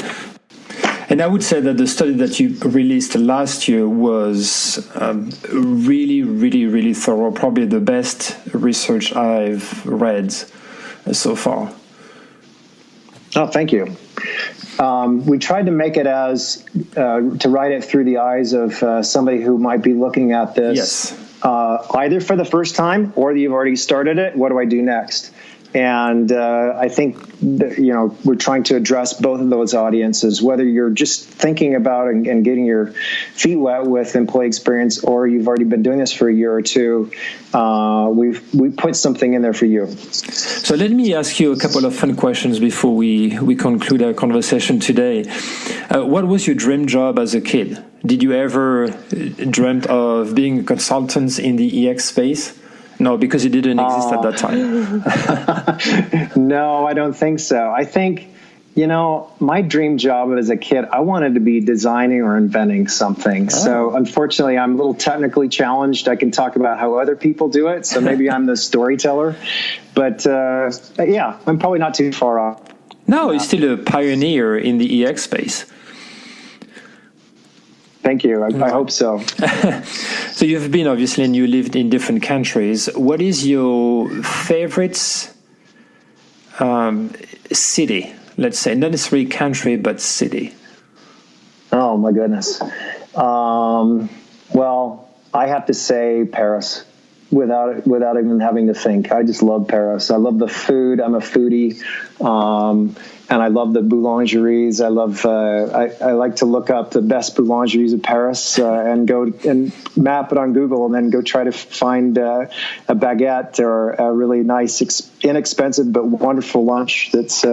Speaker 2: And I would say that the study that you released last year was really, really, really thorough, probably the best research I've read so far.
Speaker 3: Oh, thank you. We tried to make it to write it through the eyes of somebody who might be looking at this either for the first time or you've already started it. What do I do next? And I think that, we're trying to address both of those audiences, whether you're just thinking about and getting your feet wet with employee experience, or you've already been doing this for a year or two. We put something in there for you.
Speaker 2: So let me ask you a couple of fun questions before we conclude our conversation today. What was your dream job as a kid? Did you ever dreamt of being a consultant in the EX space? No, because it didn't exist at that time.
Speaker 3: No, I don't think so. I think, my dream job as a kid, I wanted to be designing or inventing something. Oh. So unfortunately, I'm a little technically challenged. I can talk about how other people do it. So maybe I'm the storyteller. But I'm probably not too far off.
Speaker 2: No, you're still a pioneer in the EX space.
Speaker 3: Thank you. I hope so.
Speaker 2: So you've been, obviously, and you lived in different countries. What is your favorite city? Let's say, not necessarily country, but city.
Speaker 3: Oh, my goodness. Well, I have to say Paris. Without even having to think. I just love Paris. I love the food. I'm a foodie. And I love the boulangeries. I like to look up the best boulangeries of Paris and go and map it on Google and then go try to find a baguette or a really nice, inexpensive but wonderful lunch that's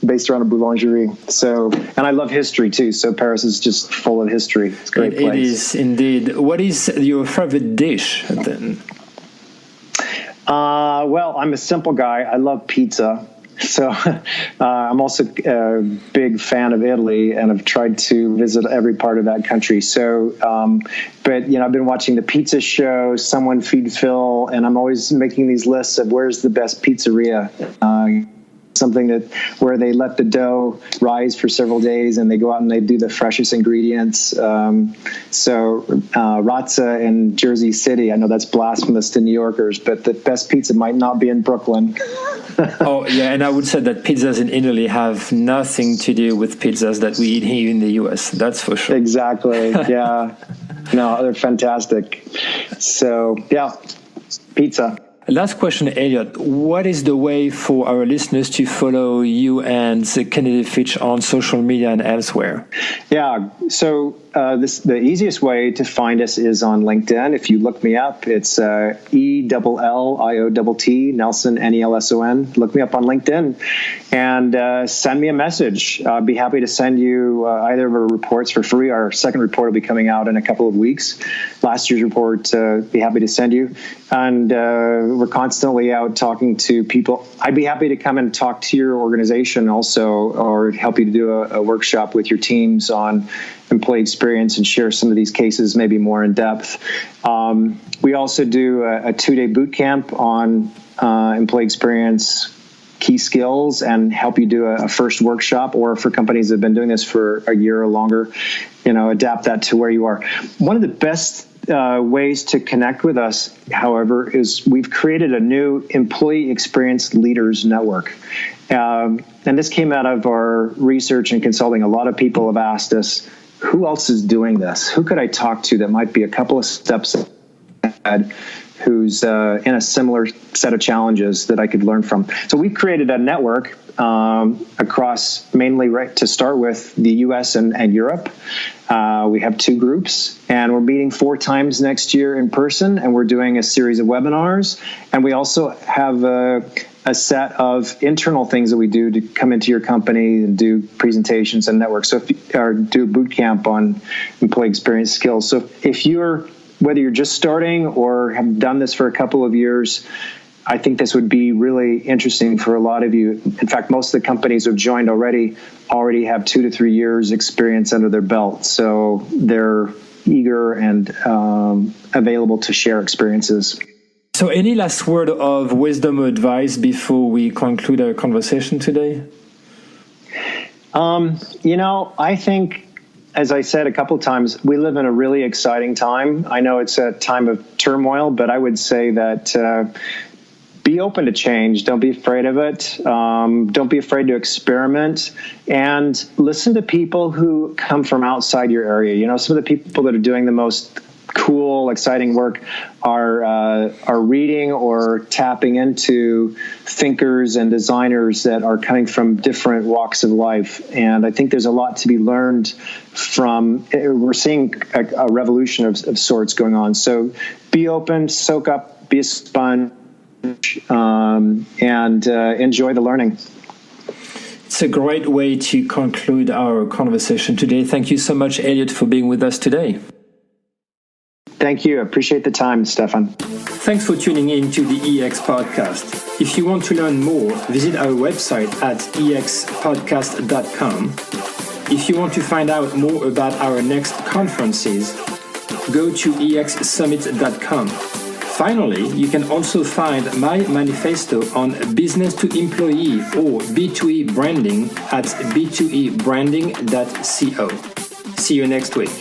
Speaker 3: based around a boulangerie. So, and I love history too. So Paris is just full of history. It's a great place.
Speaker 2: It is indeed. What is your favorite dish then?
Speaker 3: Well, I'm a simple guy. I love pizza. So I'm also a big fan of Italy, and I've tried to visit every part of that country. So, but I've been watching the pizza show, Someone Feed Phil, and I'm always making these lists of where's the best pizzeria. Something where they let the dough rise for several days and they go out and they do the freshest ingredients. Razza in Jersey City, I know that's blasphemous to New Yorkers, but the best pizza might not be in Brooklyn.
Speaker 2: Oh, yeah, and I would say that pizzas in Italy have nothing to do with pizzas that we eat here in the US, that's for sure.
Speaker 3: Exactly, yeah. No, they're fantastic. So, yeah, pizza.
Speaker 2: Last question, Elliott. What is the way for our listeners to follow you and KennedyFitch on social media and elsewhere? Yeah,
Speaker 3: so the easiest way to find us is on LinkedIn. If you look me up, it's ELLIOTT, Nelson, NELSON. Look me up on LinkedIn and send me a message. I'd be happy to send you either of our reports for free. Our second report will be coming out in a couple of weeks. Last year's report, be happy to send you. And we're constantly out talking to people. I'd be happy to come and talk to your organization also, or help you to do a workshop with your teams on employee experience and share some of these cases maybe more in depth. We also do a 2-day boot camp on employee experience key skills and help you do a first workshop, or for companies that have been doing this for a year or longer, adapt that to where you are. One of the best ways to connect with us, however, is we've created a new employee experience leaders network. And this came out of our research and consulting. A lot of people have asked us, who else is doing this? Who could I talk to that might be a couple of steps ahead, who's in a similar set of challenges that I could learn from? So we've created a network across mainly, to start with, the U.S. and Europe. We have 2 groups, and we're meeting 4 times next year in person, and we're doing a series of webinars. And we also have a set of internal things that we do to come into your company and do presentations and networks. So or do a boot camp on employee experience skills. So whether you're just starting or have done this for a couple of years, I think this would be really interesting for a lot of you. In fact, most of the companies who have joined already have 2 to 3 years experience under their belt. So they're eager and available to share experiences.
Speaker 2: So any last word of wisdom or advice before we conclude our conversation today?
Speaker 3: I think, as I said a couple of times, we live in a really exciting time. I know it's a time of turmoil, but I would say that be open to change. Don't be afraid of it. Don't be afraid to experiment, and listen to people who come from outside your area. Some of the people that are doing the most cool, exciting work are reading or tapping into thinkers and designers that are coming from different walks of life. And I think there's a lot to be learned from. We're seeing a revolution of sorts going on. So be open, soak up, be a sponge, and enjoy the learning.
Speaker 2: It's a great way to conclude our conversation today. Thank you so much, Elliott, for being with us today.
Speaker 3: Thank you. I appreciate the time, Stefan.
Speaker 2: Thanks for tuning in to the EX Podcast. If you want to learn more, visit our website at EXpodcast.com. If you want to find out more about our next conferences, go to EXsummit.com. Finally, you can also find my manifesto on business to employee or B2E branding at b2ebranding.co. See you next week.